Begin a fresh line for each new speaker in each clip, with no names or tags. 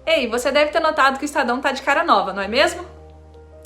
Ei, você deve ter notado que o Estadão tá de cara nova, não é mesmo?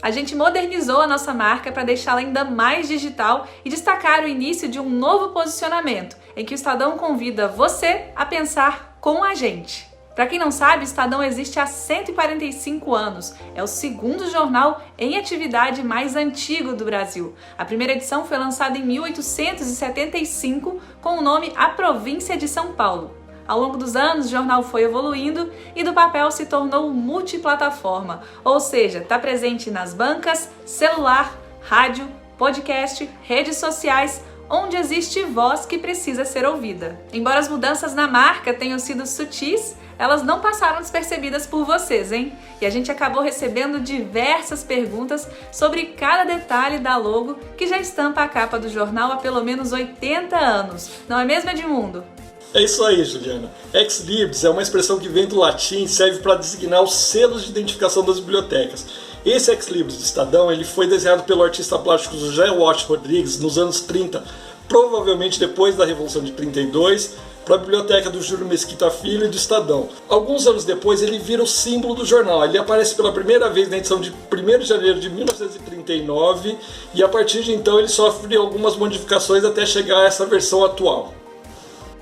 A gente modernizou a nossa marca para deixá-la ainda mais digital e destacar o início de um novo posicionamento, em que o Estadão convida você a pensar com a gente. Para quem não sabe, o Estadão existe há 145 anos. É o segundo jornal em atividade mais antigo do Brasil. A primeira edição foi lançada em 1875 com o nome A Província de São Paulo. Ao longo dos anos, o jornal foi evoluindo e do papel se tornou multiplataforma, ou seja, está presente nas bancas, celular, rádio, podcast, redes sociais, onde existe voz que precisa ser ouvida. Embora as mudanças na marca tenham sido sutis, elas não passaram despercebidas por vocês, hein? E a gente acabou recebendo diversas perguntas sobre cada detalhe da logo que já estampa a capa do jornal há pelo menos 80 anos. Não é mesmo, Edmundo?
É isso aí, Juliana. Ex libris é uma expressão que vem do latim e serve para designar os selos de identificação das bibliotecas. Esse ex libris do Estadão ele foi desenhado pelo artista plástico José Walsh Rodrigues nos anos 30, provavelmente depois da Revolução de 32, para a biblioteca do Júlio Mesquita Filho e do Estadão. Alguns anos depois ele vira o símbolo do jornal. Ele aparece pela primeira vez na edição de 1º de janeiro de 1939 e a partir de então ele sofre algumas modificações até chegar a essa versão atual.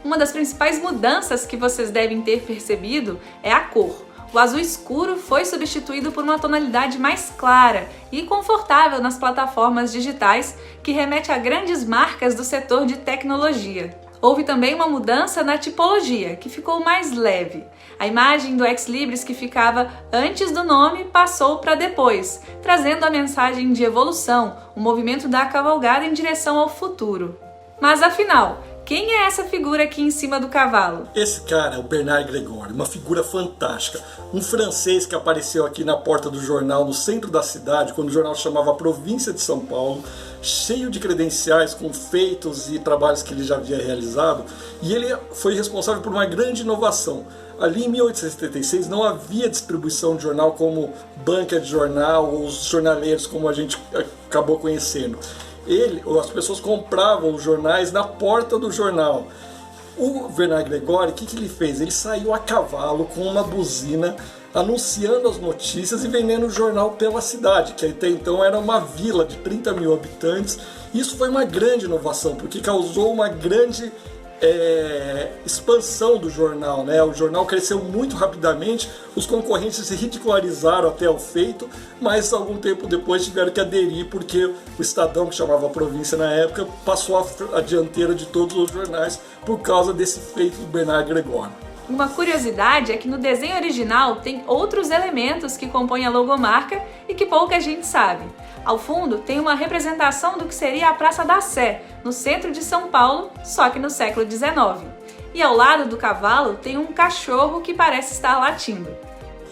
Uma das principais mudanças que vocês devem ter percebido é a cor. O azul escuro foi substituído por uma tonalidade mais clara e confortável nas plataformas digitais, que remete a grandes marcas do setor de tecnologia. Houve também uma mudança na tipologia, que ficou mais leve. A imagem do ex libris que ficava antes do nome passou para depois, trazendo a mensagem de evolução, o movimento da cavalgada em direção ao futuro. Mas afinal, quem é essa figura aqui em cima do cavalo?
Esse cara é o Bernard Grégoire, uma figura fantástica. Um francês que apareceu aqui na porta do jornal, no centro da cidade, quando o jornal chamava Província de São Paulo, cheio de credenciais, com feitos e trabalhos que ele já havia realizado. E ele foi responsável por uma grande inovação. Ali em 1876 não havia distribuição de jornal como banca de jornal ou os jornaleiros como a gente acabou conhecendo. As pessoas compravam os jornais na porta do jornal. O Bernard Grégoire, o que ele fez? Ele saiu a cavalo com uma buzina anunciando as notícias e vendendo o jornal pela cidade, que até então era uma vila de 30 mil habitantes. Isso foi uma grande inovação, porque causou uma grande expansão do jornal, né? O jornal cresceu muito rapidamente, os concorrentes se ridicularizaram até o feito, mas algum tempo depois tiveram que aderir porque o Estadão, que chamava a Província na época, passou a dianteira de todos os jornais por causa desse feito do Bernard Grégoire.
Uma curiosidade é que no desenho original tem outros elementos que compõem a logomarca e que pouca gente sabe. Ao fundo tem uma representação do que seria a Praça da Sé, no centro de São Paulo, só que no século XIX. E ao lado do cavalo tem um cachorro que parece estar latindo.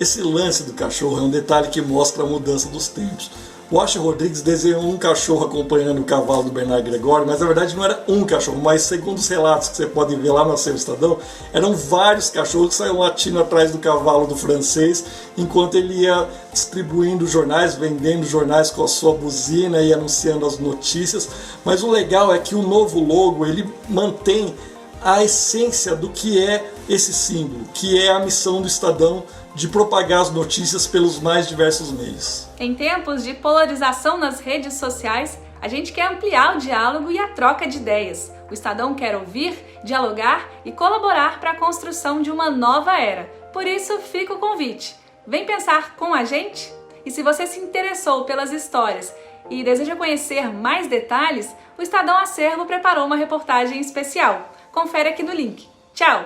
Esse lance do cachorro é um detalhe que mostra a mudança dos tempos. O Walsh Rodrigues desenhou um cachorro acompanhando o cavalo do Bernard Grégoire, mas na verdade não era um cachorro, mas segundo os relatos que você pode ver lá no seu Estadão, eram vários cachorros que saíam latindo atrás do cavalo do francês, enquanto ele ia distribuindo jornais, vendendo jornais com a sua buzina e anunciando as notícias. Mas o legal é que o novo logo ele mantém a essência do que é esse símbolo, que é a missão do Estadão de propagar as notícias pelos mais diversos meios.
Em tempos de polarização nas redes sociais, a gente quer ampliar o diálogo e a troca de ideias. O Estadão quer ouvir, dialogar e colaborar para a construção de uma nova era. Por isso, fica o convite. Vem pensar com a gente? E se você se interessou pelas histórias e deseja conhecer mais detalhes, o Estadão Acervo preparou uma reportagem especial. Confere aqui no link. Tchau!